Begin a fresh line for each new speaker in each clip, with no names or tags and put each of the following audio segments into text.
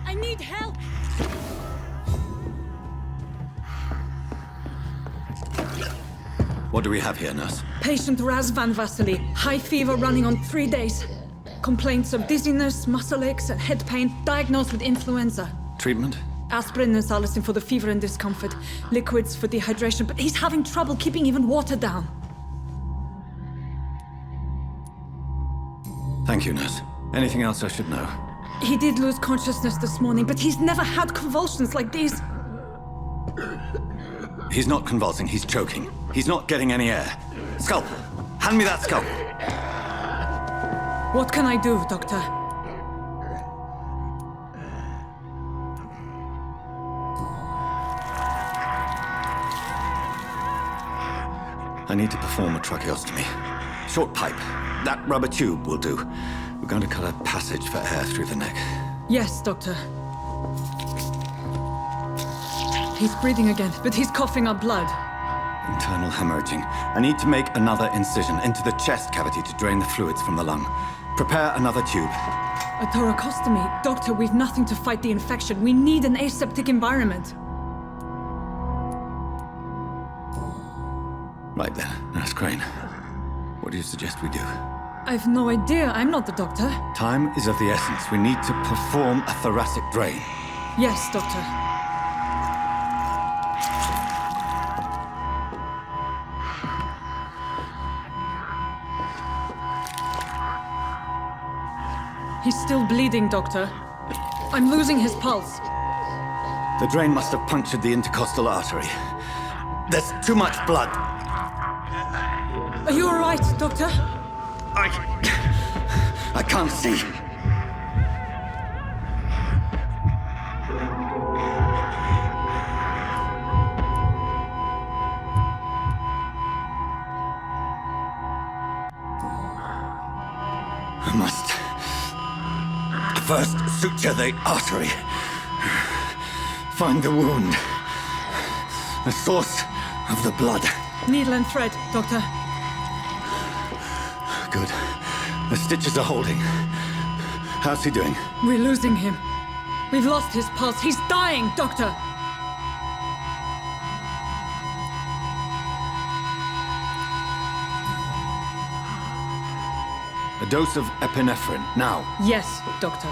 I need help!
What do we have here, nurse?
Patient Raz Van Vasily. High fever running on 3 days. Complaints of dizziness, muscle aches, and head pain. Diagnosed with influenza.
Treatment?
Aspirin and salicin for the fever and discomfort. Liquids for dehydration, but he's having trouble keeping even water down.
Thank you, nurse. Anything else I should know?
He did lose consciousness this morning, but he's never had convulsions like these.
He's not convulsing, he's choking. He's not getting any air. Scalpel! Hand me that scalpel!
What can I do, Doctor?
I need to perform a tracheostomy. Short pipe. That rubber tube will do. We're going to cut a passage for air through the neck.
Yes, Doctor. He's breathing again, but he's coughing up blood.
Internal hemorrhaging. I need to make another incision into the chest cavity to drain the fluids from the lung. Prepare another tube.
A thoracostomy? Doctor, we've nothing to fight the infection. We need an aseptic environment.
Right then, Nurse Crane. What do you suggest we do?
I've no idea. I'm not the doctor.
Time is of the essence. We need to perform a thoracic drain.
Yes, Doctor. He's still bleeding, Doctor. I'm losing his pulse.
The drain must have punctured the intercostal artery. There's too much blood.
Are you all right, Doctor?
I can't see. I must first suture the artery. Find the wound. The source of the blood.
Needle and thread, Doctor.
Good. The stitches are holding. How's he doing?
We're losing him. We've lost his pulse. He's dying, Doctor!
A dose of epinephrine, now.
Yes, Doctor.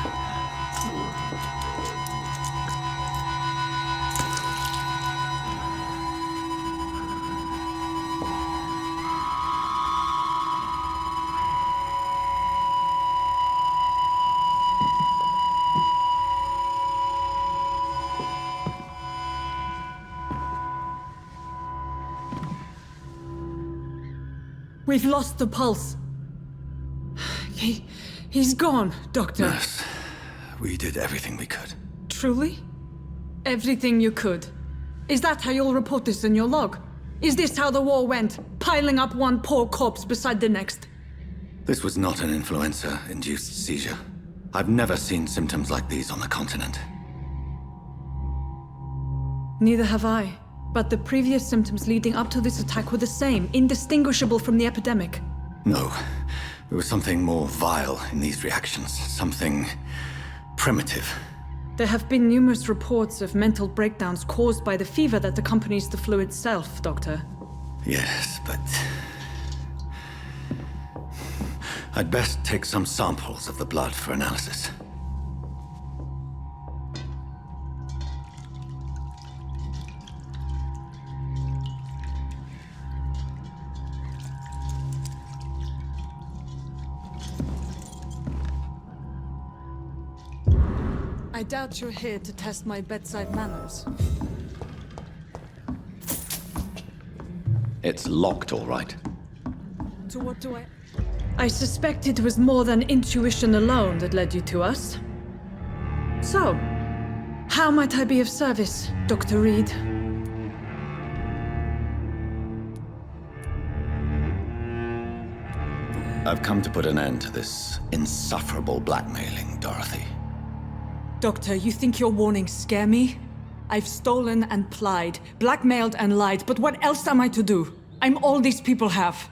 We've lost the pulse. He's gone, Doctor.
Nurse, we did everything we could.
Truly? Everything you could? Is that how you'll report this in your log? Is this how the war went? Piling up one poor corpse beside the next?
This was not an influenza-induced seizure. I've never seen symptoms like these on the continent.
Neither have I. But the previous symptoms leading up to this attack were the same, indistinguishable from the epidemic.
No. There was something more vile in these reactions. Something primitive.
There have been numerous reports of mental breakdowns caused by the fever that accompanies the flu itself, Doctor.
Yes, but... I'd best take some samples of the blood for analysis.
I doubt you're here to test my bedside manners.
It's locked, all right.
To what do I suspect it was more than intuition alone that led you to us. So, how might I be of service, Dr. Reed?
I've come to put an end to this insufferable blackmailing, Dorothy.
Doctor, you think your warnings scare me? I've stolen and plied, blackmailed and lied, but what else am I to do? I'm all these people have.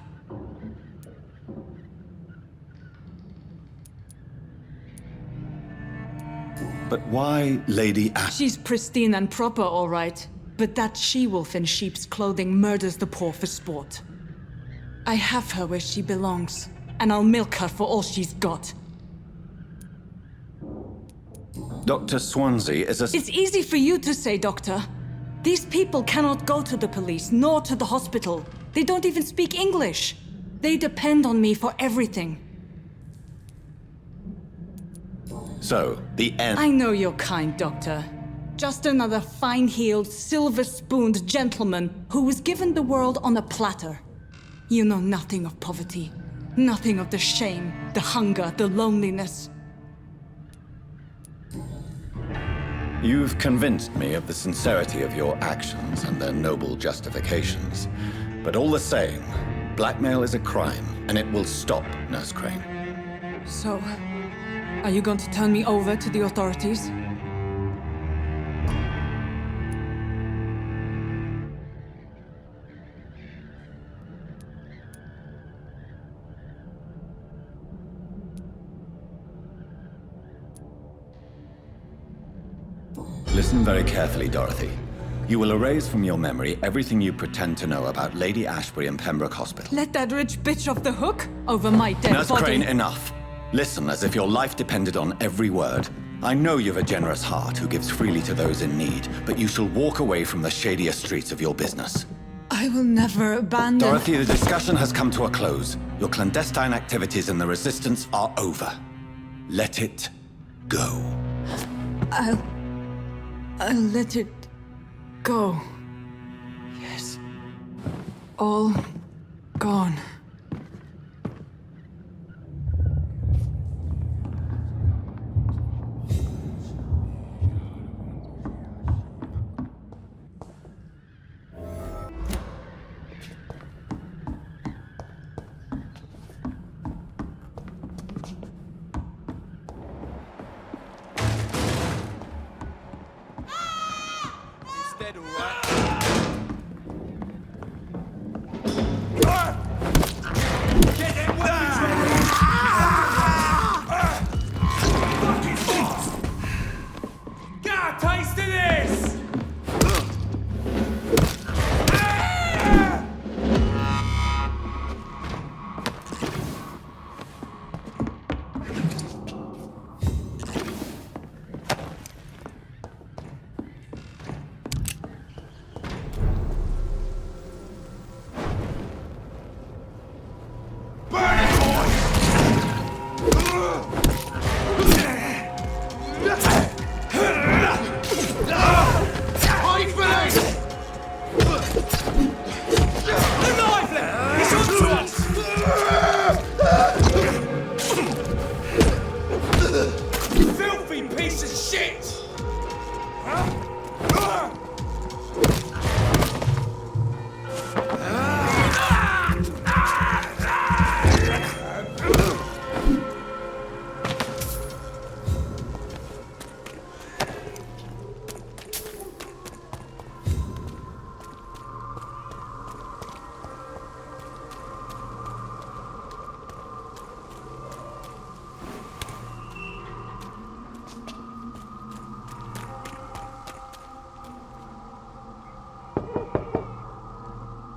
But why Lady Ash?
She's pristine and proper, all right. But that she-wolf in sheep's clothing murders the poor for sport. I have her where she belongs, and I'll milk her for all she's got.
Dr. Swansea is a...
It's easy for you to say, Doctor. These people cannot go to the police, nor to the hospital. They don't even speak English. They depend on me for everything.
So, the end...
I know you're kind, Doctor. Just another fine-heeled, silver-spooned gentleman who was given the world on a platter. You know nothing of poverty. Nothing of the shame, the hunger, the loneliness.
You've convinced me of the sincerity of your actions and their noble justifications. But all the same, blackmail is a crime, and it will stop, Nurse Crane.
So, are you going to turn me over to the authorities?
Listen very carefully, Dorothy. You will erase from your memory everything you pretend to know about Lady Ashbury and Pembroke Hospital.
Let that rich bitch off the hook over my dead
Nurse
body.
Crane, enough. Listen as if your life depended on every word. I know you've a generous heart who gives freely to those in need, but you shall walk away from the shadier streets of your business.
I will never abandon...
Dorothy, the discussion has come to a close. Your clandestine activities in the Resistance are over. Let it go.
I'll let it go. Yes. All gone.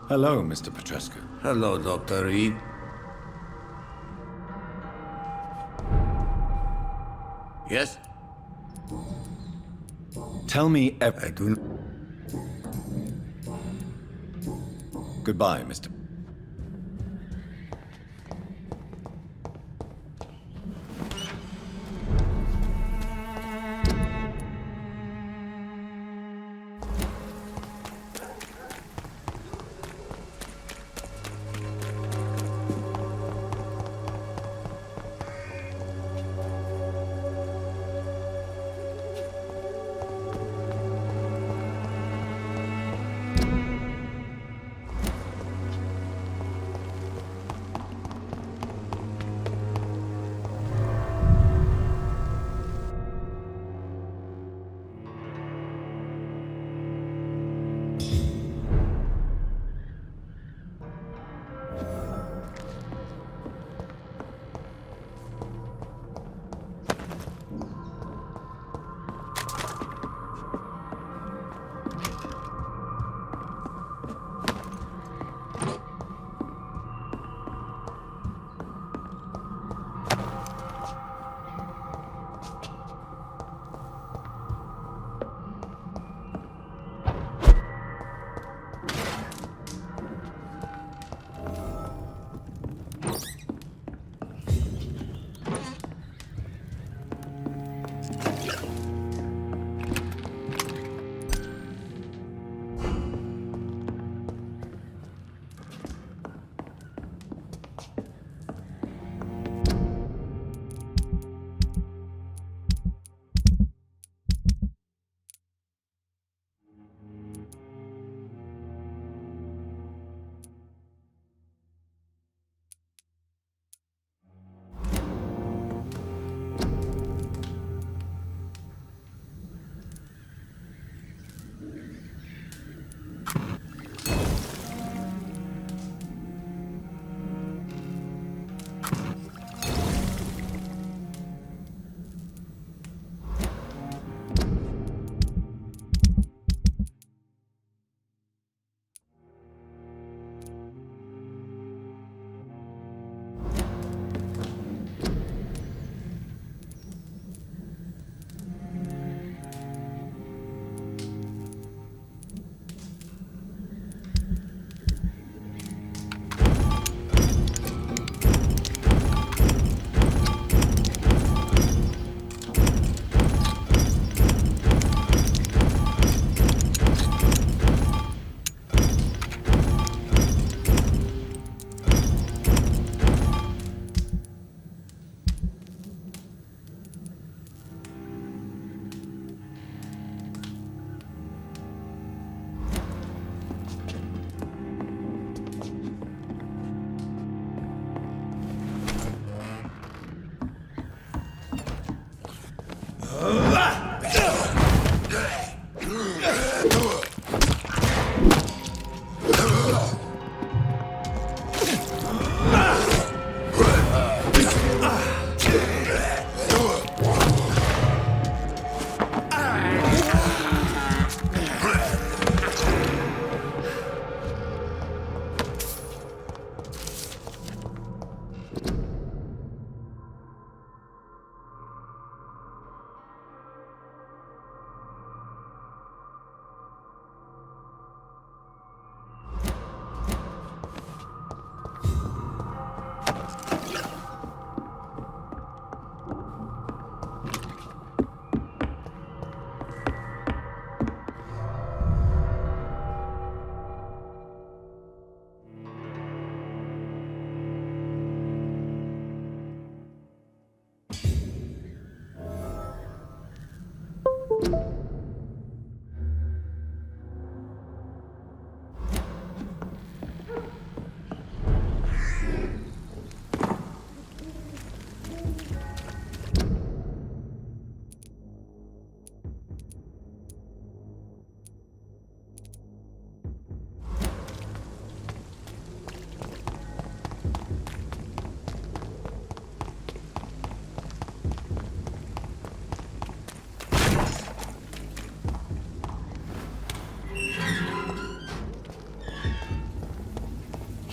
Hello, Mr. Petrescu.
Hello, Dr. Reed. Yes?
Tell me
I do...
Goodbye, Mr.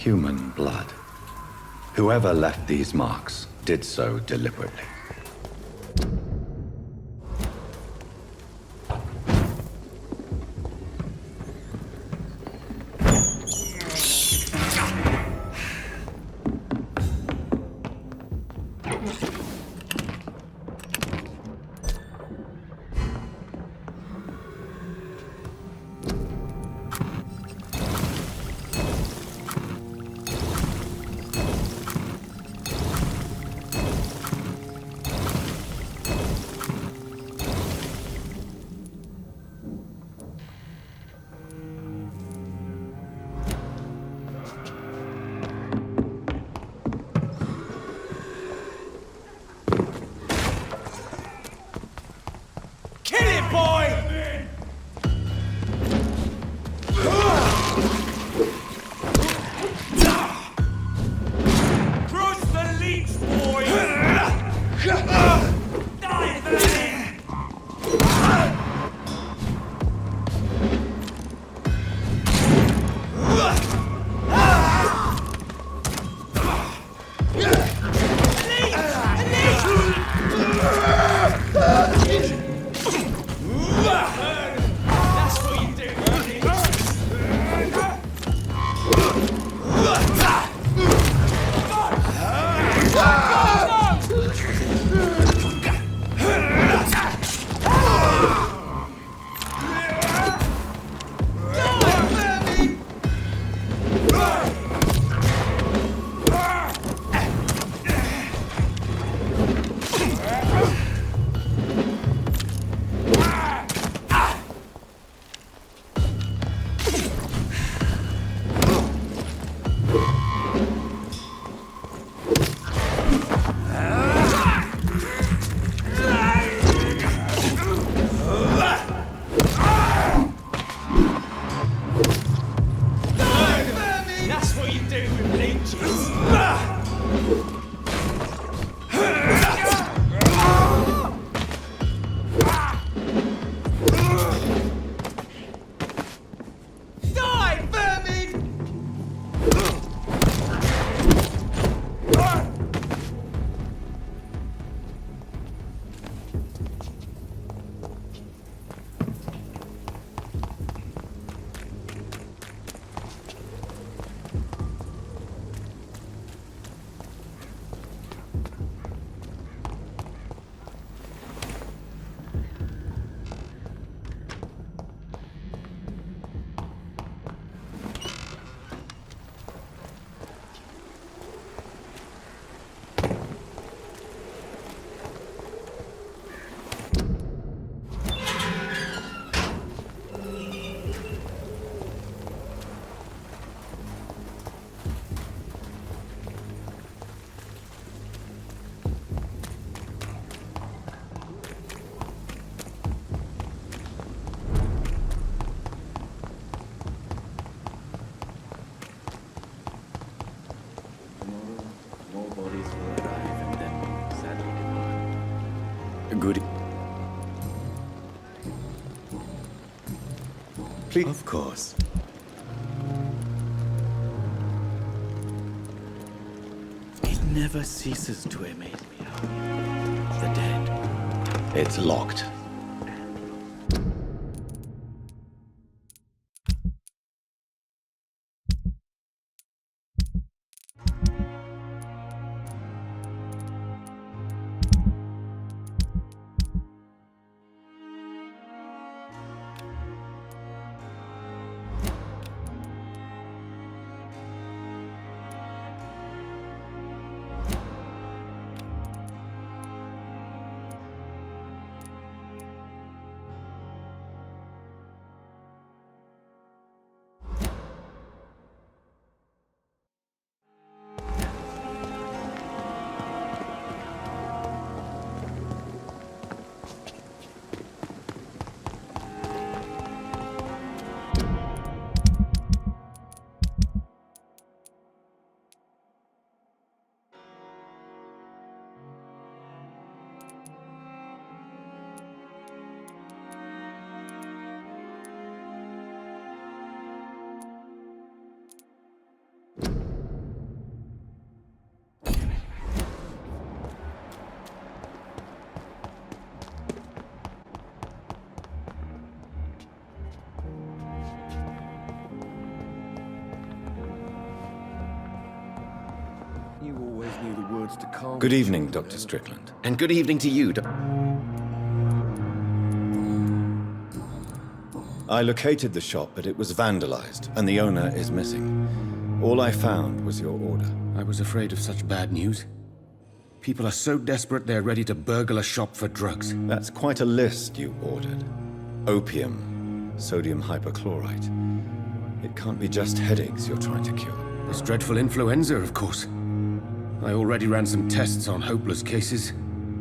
Human blood. Whoever left these marks did so deliberately. Please.
Of course. It never ceases to amaze me. The dead.
It's locked.
You always knew the words to calm.
Good evening, Dr. Strickland. And good evening to you, I located the shop, but it was vandalized, and the owner is missing. All I found was your order.
I was afraid of such bad news. People are so desperate they're ready to burgle a shop for drugs.
That's quite a list you ordered. Opium, sodium hypochlorite. It can't be just headaches you're trying to cure.
This dreadful influenza, of course. I already ran some tests on hopeless cases.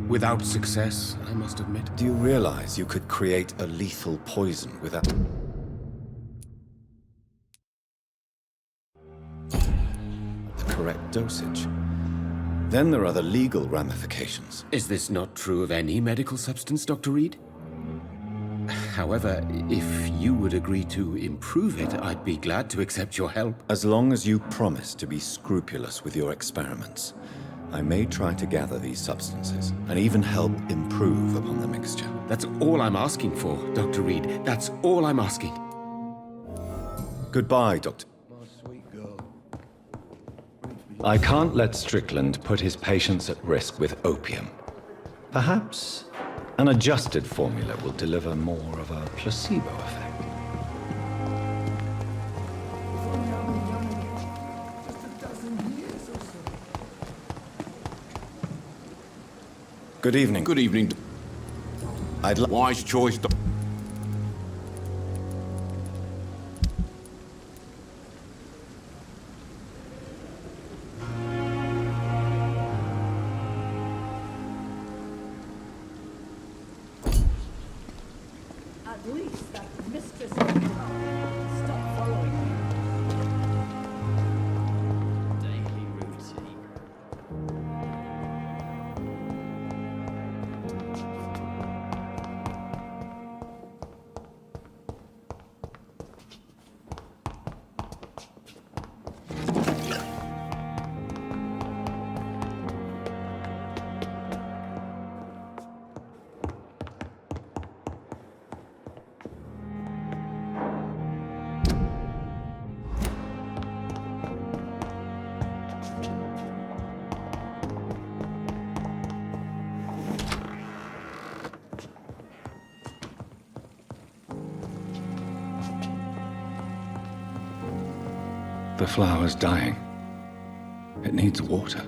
Without success, I must admit.
Do you realize you could create a lethal poison without... the correct dosage? Then there are the legal ramifications.
Is this not true of any medical substance, Dr. Reed? However, if you would agree to improve it, I'd be glad to accept your help.
As long as you promise to be scrupulous with your experiments, I may try to gather these substances and even help improve upon the mixture.
That's all I'm asking for, Dr. Reed. That's all I'm asking.
Goodbye, Doctor. I can't let Strickland put his patients at risk with opium. Perhaps an adjusted formula will deliver more of a placebo effect. Good evening.
Good evening.
I'd like...
Wise choice.
At least that mistress of the town stop following me.
Daily routine.
The flower's dying. It needs water.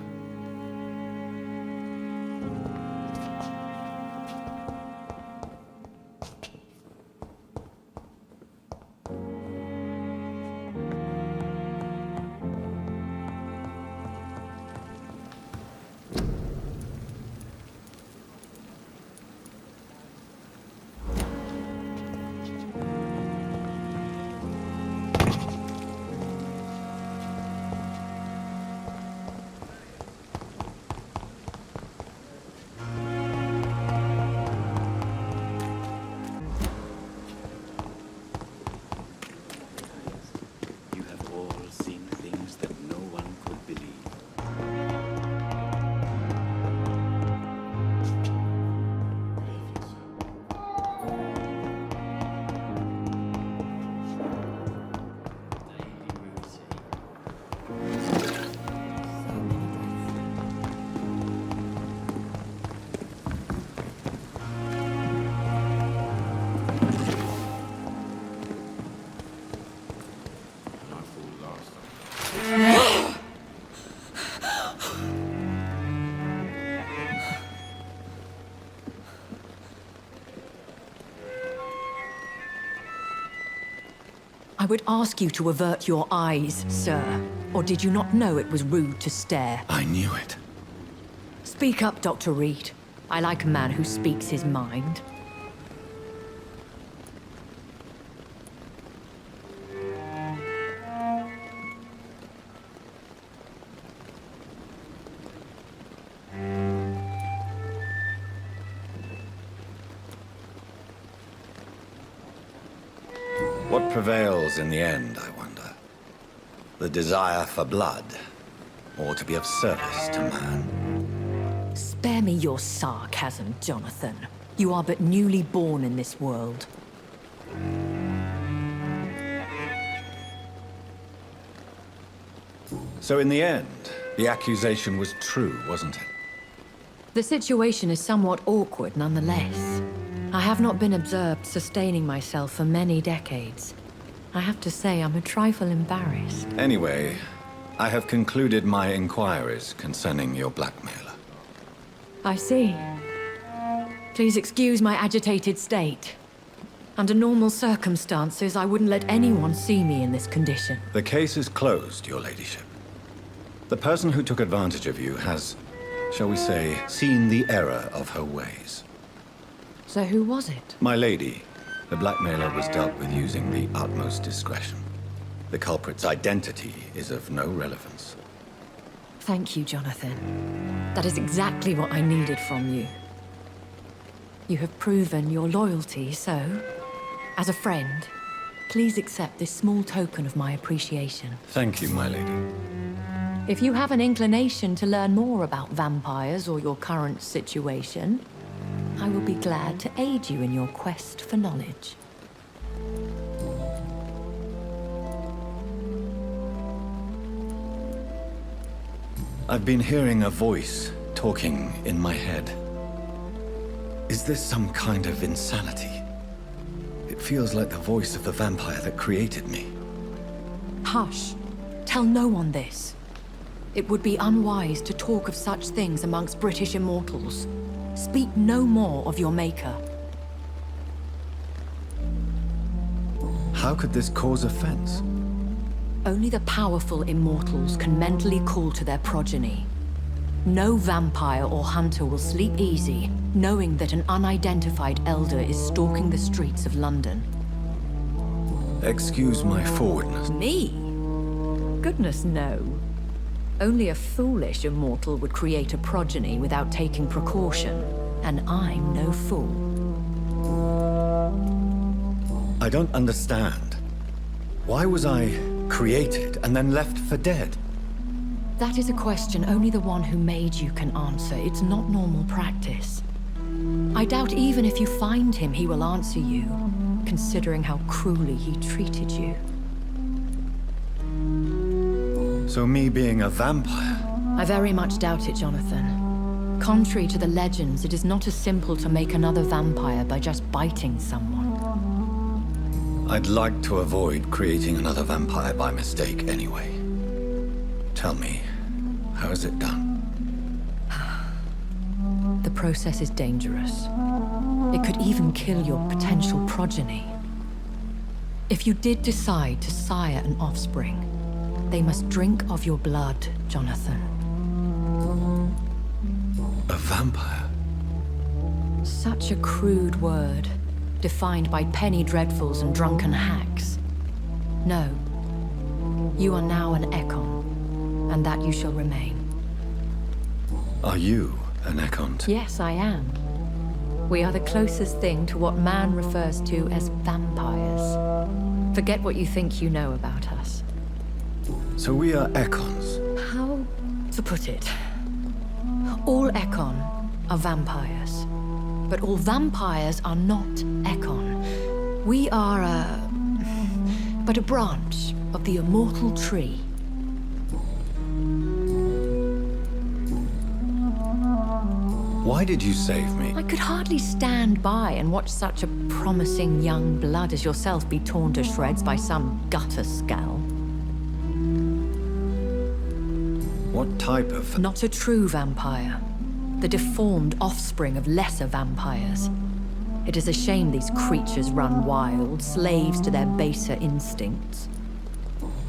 I would ask you to avert your eyes, sir. Or did you not know it was rude to stare?
I knew it.
Speak up, Dr. Reed. I like a man who speaks his mind.
What prevails in the end, I wonder? The desire for blood, or to be of service to man?
Spare me your sarcasm, Jonathan. You are but newly born in this world.
So in the end, the accusation was true, wasn't it?
The situation is somewhat awkward nonetheless. I have not been observed sustaining myself for many decades. I have to say I'm a trifle embarrassed.
Anyway, I have concluded my inquiries concerning your blackmailer.
I see. Please excuse my agitated state. Under normal circumstances, I wouldn't let anyone see me in this condition.
The case is closed, your ladyship. The person who took advantage of you has, shall we say, seen the error of her ways.
So who was it?
My lady, the blackmailer was dealt with using the utmost discretion. The culprit's identity is of no relevance.
Thank you, Jonathan. That is exactly what I needed from you. You have proven your loyalty, so, as a friend, please accept this small token of my appreciation.
Thank you, my lady.
If you have an inclination to learn more about vampires or your current situation, I will be glad to aid you in your quest for knowledge.
I've been hearing a voice talking in my head. Is this some kind of insanity? It feels like the voice of the vampire that created me.
Hush. Tell no one this. It would be unwise to talk of such things amongst British immortals. Speak no more of your maker.
How could this cause offense?
Only the powerful immortals can mentally call to their progeny. No vampire or hunter will sleep easy, knowing that an unidentified elder is stalking the streets of London.
Excuse my forwardness.
Me? Goodness, no. Only a foolish immortal would create a progeny without taking precaution, and I'm no fool.
I don't understand. Why was I created and then left for dead?
That is a question only the one who made you can answer. It's not normal practice. I doubt even if you find him, he will answer you, considering how cruelly he treated you.
So me being a vampire?
I very much doubt it, Jonathan. Contrary to the legends, it is not as simple to make another vampire by just biting someone.
I'd like to avoid creating another vampire by mistake anyway. Tell me, how is it done?
The process is dangerous. It could even kill your potential progeny. If you did decide to sire an offspring, they must drink of your blood, Jonathan.
A vampire?
Such a crude word, defined by penny dreadfuls and drunken hacks. No. You are now an Ekon, and that you shall remain.
Are you an Ekon?
Yes, I am. We are the closest thing to what man refers to as vampires. Forget what you think you know about us.
So we are Ekons.
How to put it? All Ekon are vampires. But all vampires are not Ekon. We are but a branch of the immortal tree.
Why did you save me?
I could hardly stand by and watch such a promising young blood as yourself be torn to shreds by some gutter scowl.
What type of...
Not a true vampire. The deformed offspring of lesser vampires. It is a shame these creatures run wild, slaves to their baser instincts.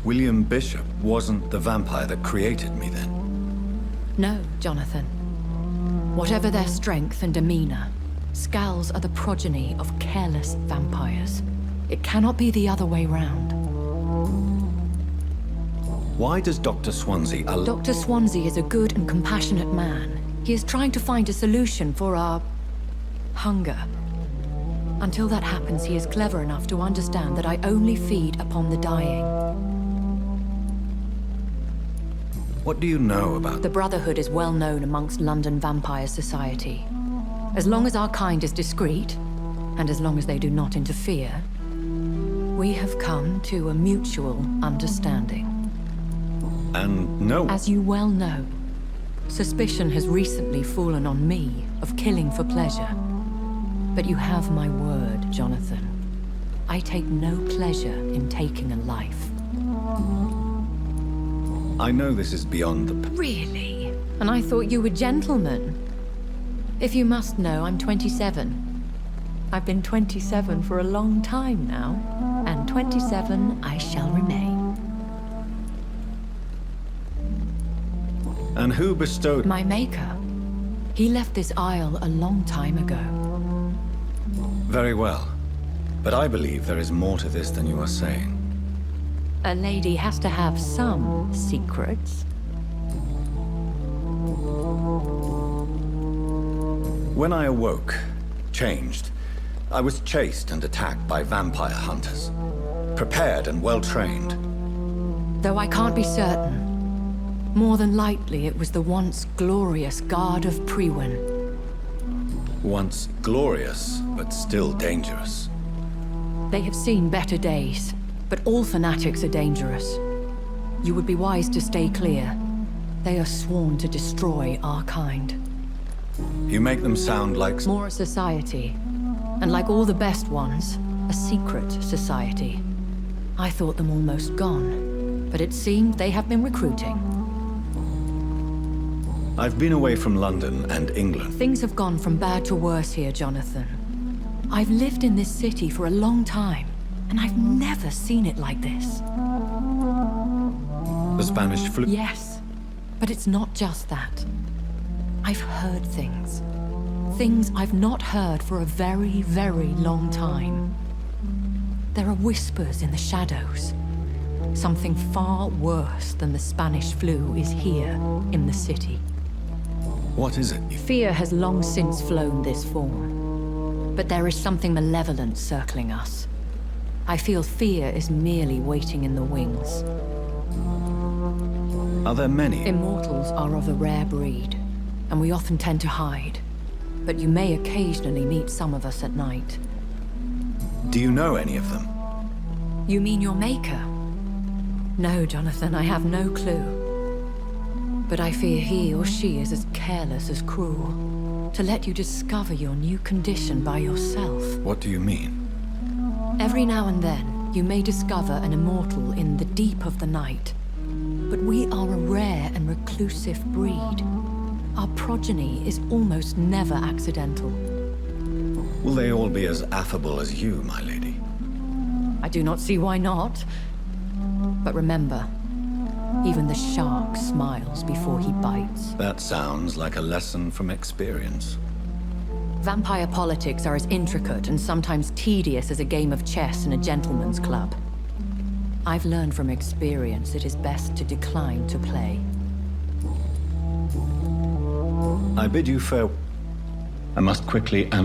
William Bishop wasn't the vampire that created me then.
No, Jonathan. Whatever their strength and demeanor, Skulls are the progeny of careless vampires. It cannot be the other way round.
Why does Dr. Swansea
Dr. Swansea is a good and compassionate man. He is trying to find a solution for our hunger. Until that happens, he is clever enough to understand that I only feed upon the dying.
What do you know about
The Brotherhood is well known amongst London Vampire Society. As long as our kind is discreet, and as long as they do not interfere, we have come to a mutual understanding.
And no...
As you well know, suspicion has recently fallen on me of killing for pleasure. But you have my word, Jonathan. I take no pleasure in taking a life.
I know this is beyond the...
Really? And I thought you were gentlemen. If you must know, I'm 27. I've been 27 for a long time now, and 27 I shall remain.
And who bestowed...
My maker. He left this isle a long time ago.
Very well. But I believe there is more to this than you are saying.
A lady has to have some secrets.
When I awoke, changed, I was chased and attacked by vampire hunters. Prepared and well-trained.
Though I can't be certain. More than likely, it was the once glorious Guard of Priwen.
Once glorious, but still dangerous.
They have seen better days, but all fanatics are dangerous. You would be wise to stay clear. They are sworn to destroy our kind.
You make them sound like...
More a society, and like all the best ones, a secret society. I thought them almost gone, but it seemed they have been recruiting.
I've been away from London and England.
Things have gone from bad to worse here, Jonathan. I've lived in this city for a long time, and I've never seen it like this.
The Spanish flu...
Yes, but it's not just that. I've heard things. Things I've not heard for a very, very long time. There are whispers in the shadows. Something far worse than the Spanish flu is here in the city.
What is it?
Fear has long since flown this form. But there is something malevolent circling us. I feel fear is merely waiting in the wings.
Are there many?
Immortals are of a rare breed, and we often tend to hide. But you may occasionally meet some of us at night.
Do you know any of them?
You mean your maker? No, Jonathan, I have no clue. But I fear he or she is as careless as cruel. To let you discover your new condition by yourself.
What do you mean?
Every now and then, you may discover an immortal in the deep of the night. But we are a rare and reclusive breed. Our progeny is almost never accidental.
Will they all be as affable as you, my lady?
I do not see why not. But remember, even the shark smiles before he bites.
That sounds like a lesson from experience.
Vampire politics are as intricate and sometimes tedious as a game of chess in a gentleman's club. I've learned from experience it is best to decline to play.
I bid you farewell. I must quickly analyze.